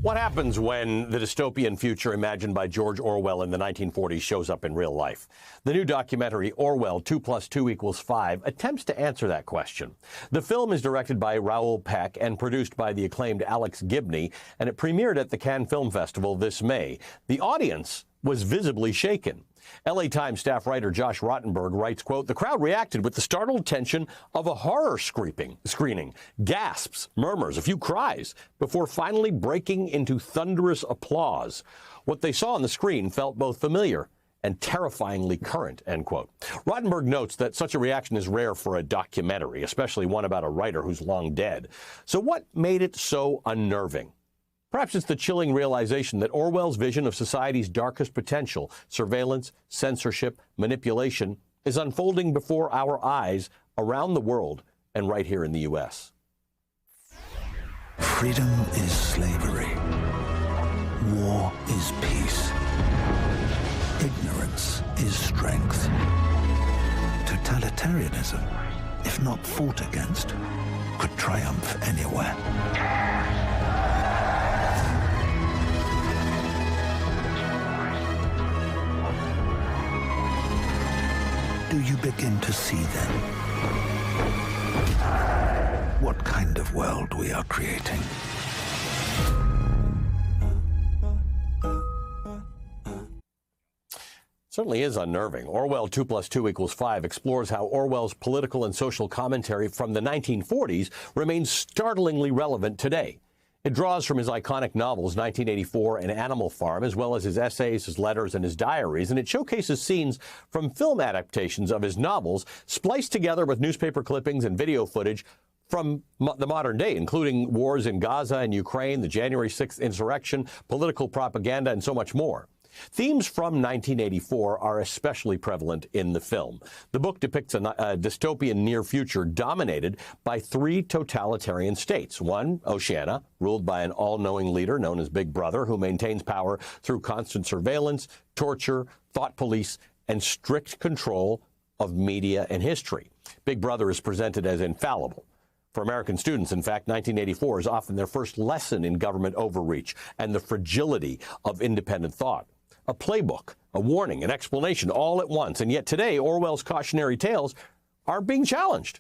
What happens when the dystopian future imagined by George Orwell in the 1940s shows up in real life? The new documentary, Orwell, 2 + 2 = 5, attempts to answer that question. The film is directed by Raoul Peck and produced by the acclaimed Alex Gibney, and it premiered at the Cannes Film Festival this May. The audience was visibly shaken. LA Times staff writer Josh Rottenberg writes, quote, "The crowd reacted with the startled tension of a horror screening, gasps, murmurs, a few cries, before finally breaking into thunderous applause. What they saw on the screen felt both familiar and terrifyingly current," end quote. Rottenberg notes that such a reaction is rare for a documentary, especially one about a writer who's long dead. So what made it so unnerving? Perhaps it's the chilling realization that Orwell's vision of society's darkest potential, surveillance, censorship, manipulation, is unfolding before our eyes around the world and right here in the U.S. Freedom is slavery. War is peace. Ignorance is strength. Totalitarianism, if not fought against, could triumph anywhere. Do you begin to see then what kind of world we are creating? Certainly is unnerving. Orwell 2 + 2 = 5 explores how Orwell's political and social commentary from the 1940s remains startlingly relevant today. It draws from his iconic novels 1984 and Animal Farm, as well as his essays, his letters, and his diaries, and it showcases scenes from film adaptations of his novels spliced together with newspaper clippings and video footage from the modern day, including wars in Gaza and Ukraine, the January 6th insurrection, political propaganda, and so much more. Themes from 1984 are especially prevalent in the film. The book depicts a dystopian near future dominated by 3 totalitarian states. One, Oceania, ruled by an all-knowing leader known as Big Brother, who maintains power through constant surveillance, torture, thought police, and strict control of media and history. Big Brother is presented as infallible. For American students, in fact, 1984 is often their first lesson in government overreach and the fragility of independent thought. A playbook, a warning, an explanation all at once. And yet today, Orwell's cautionary tales are being challenged.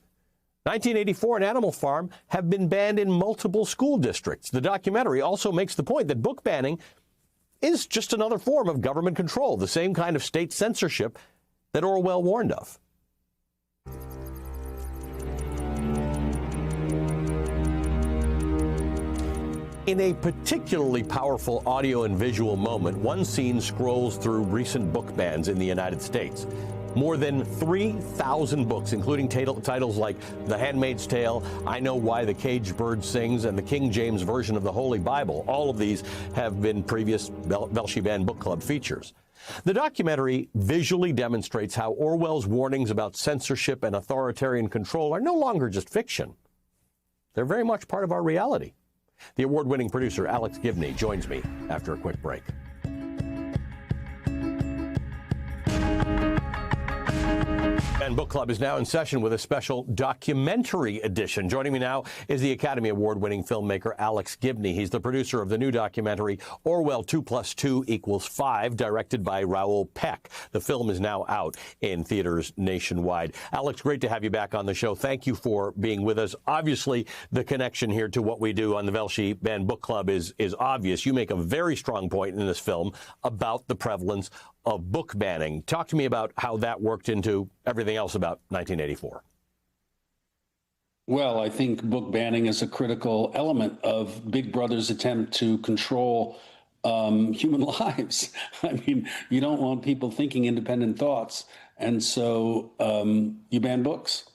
1984 and Animal Farm have been banned in multiple school districts. The documentary also makes the point that book banning is just another form of government control, the same kind of state censorship that Orwell warned of. In a particularly powerful audio and visual moment, one scene scrolls through recent book bans in the United States. More than 3,000 books, including titles like The Handmaid's Tale, I Know Why the Caged Bird Sings, and the King James Version of the Holy Bible. All of these have been previous Belshe Book Club features. The documentary visually demonstrates how Orwell's warnings about censorship and authoritarian control are no longer just fiction. They're very much part of our reality. The award-winning producer Alex Gibney joins me after a quick break. And Book Club is now in session with a special documentary edition. Joining me now is the Academy Award-winning filmmaker Alex Gibney. He's the producer of the new documentary Orwell 2 + 2 = 5, directed by Raoul Peck. The film is now out in theaters nationwide. Alex, great to have you back on the show. Thank you for being with us. Obviously, the connection here to what we do on the Belshe Book Club is obvious. You make a very strong point in this film about the prevalence of book banning. Talk to me about how that worked into everything else about 1984. Well, I think book banning is a critical element of Big Brother's attempt to control human lives. I mean, you don't want people thinking independent thoughts, and so you ban books.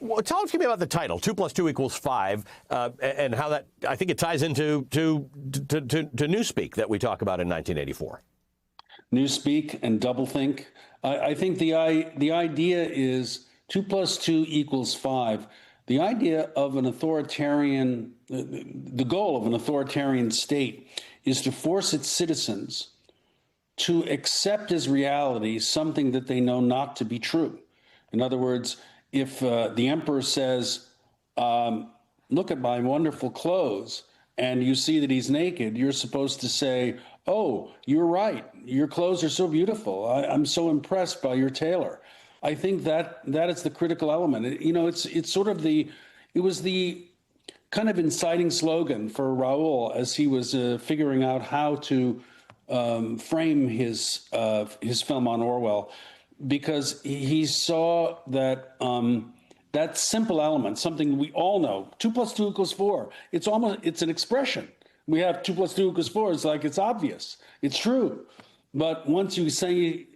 Well, talk to me about the title, 2 + 2 = 5, and how that, I think it ties into Newspeak that we talk about in 1984. Newspeak and doublethink. I think the idea is 2 + 2 = 5. The idea of an authoritarian, the goal of an authoritarian state is to force its citizens to accept as reality something that they know not to be true. In other words, if the emperor says, look at my wonderful clothes, and you see that he's naked, you're supposed to say, "Oh, you're right. Your clothes are so beautiful. I'm so impressed by your tailor." I think that is the critical element. It's sort of it was the kind of inciting slogan for Raul as he was figuring out how to frame his film on Orwell, because he saw that that simple element, something we all know, 2 + 2 = 4. It's an expression. We have 2 + 2 = 4. It's like, it's obvious. It's true. But once you say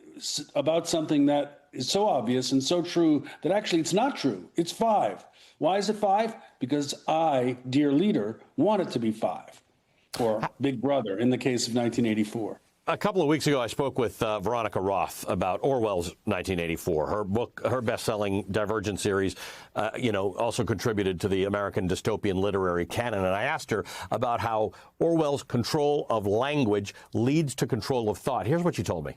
about something that is so obvious and so true that actually it's not true, it's 5. Why is it 5? Because I, dear leader, want it to be 5, or Big Brother in the case of 1984. A couple of weeks ago, I spoke with Veronica Roth about Orwell's 1984. Her book, her best-selling Divergent series, also contributed to the American dystopian literary canon. And I asked her about how Orwell's control of language leads to control of thought. Here's what she told me.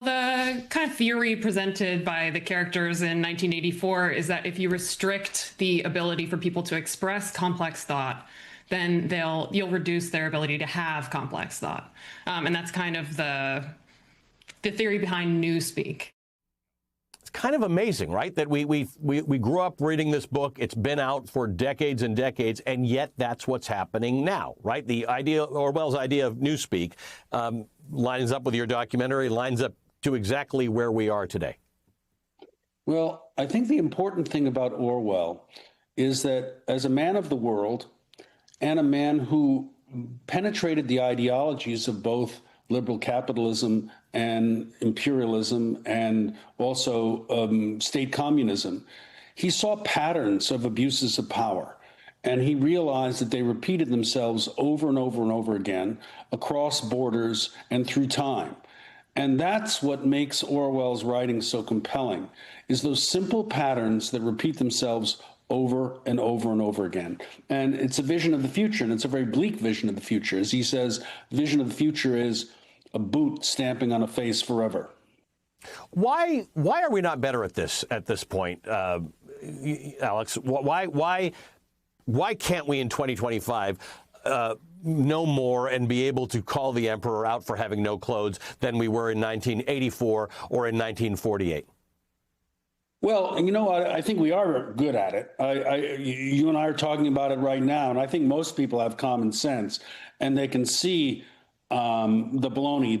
The kind of theory presented by the characters in 1984 is that if you restrict the ability for people to express complex thought, then you'll reduce their ability to have complex thought. And that's kind of the theory behind Newspeak. It's kind of amazing, right? That we grew up reading this book. It's been out for decades and decades, and yet that's what's happening now, right? The idea, Orwell's idea of Newspeak, lines up with your documentary, lines up to exactly where we are today. Well, I think the important thing about Orwell is that as a man of the world, and a man who penetrated the ideologies of both liberal capitalism and imperialism and also state communism, he saw patterns of abuses of power. And he realized that they repeated themselves over and over and over again across borders and through time. And that's what makes Orwell's writing so compelling, is those simple patterns that repeat themselves over and over and over again. And it's a vision of the future, and it's a very bleak vision of the future. As he says, vision of the future is a boot stamping on a face forever. Why are we not better at this point, Alex? Why can't we in 2025 know more and be able to call the emperor out for having no clothes than we were in 1984 or in 1948? Well, I think we are good at it. You and I are talking about it right now, and I think most people have common sense, and they can see the baloney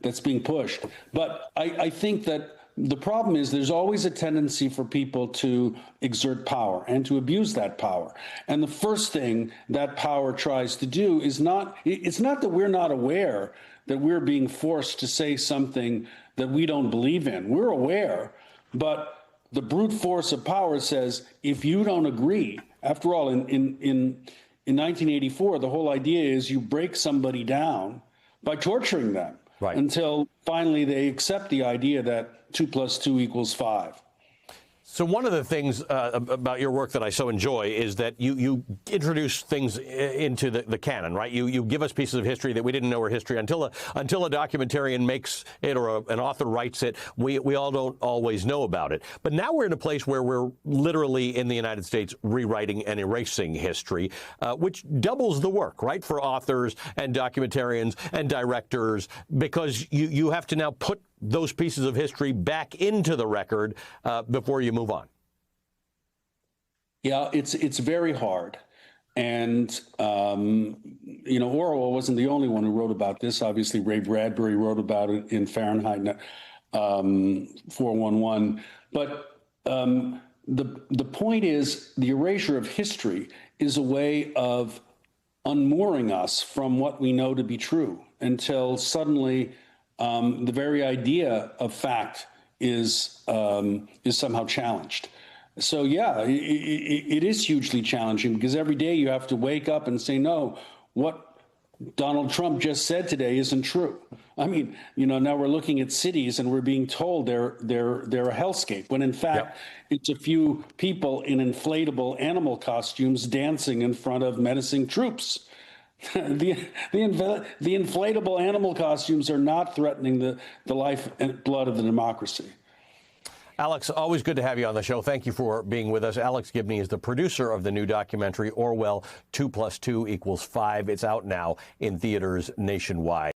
that's being pushed. But I think that the problem is there's always a tendency for people to exert power and to abuse that power. And the first thing that power tries to do is it's not that we're not aware that we're being forced to say something that we don't believe in. We're aware, but the brute force of power says, if you don't agree, after all, in 1984, the whole idea is you break somebody down by torturing them, right, until finally they accept the idea that 2 + 2 = 5. So one of the things about your work that I so enjoy is that you introduce things into the canon, right? You give us pieces of history that we didn't know were history until a documentarian makes it or an author writes it. We all don't always know about it. But now we're in a place where we're literally in the United States rewriting and erasing history, which doubles the work, right, for authors and documentarians and directors, because you have to now put those pieces of history back into the record before you move on. Yeah, it's very hard. And, Orwell wasn't the only one who wrote about this. Obviously, Ray Bradbury wrote about it in Fahrenheit 411. But the point is, the erasure of history is a way of unmooring us from what we know to be true until suddenly the very idea of fact is somehow challenged. So, yeah, it is hugely challenging because every day you have to wake up and say, no, what Donald Trump just said today isn't true. I mean, now we're looking at cities and we're being told they're a hellscape, when in fact, it's a few people in inflatable animal costumes dancing in front of menacing troops. The inflatable animal costumes are not threatening the life and blood of the democracy. Alex, always good to have you on the show. Thank you for being with us. Alex Gibney is the producer of the new documentary, Orwell, 2 + 2 = 5. It's out now in theaters nationwide.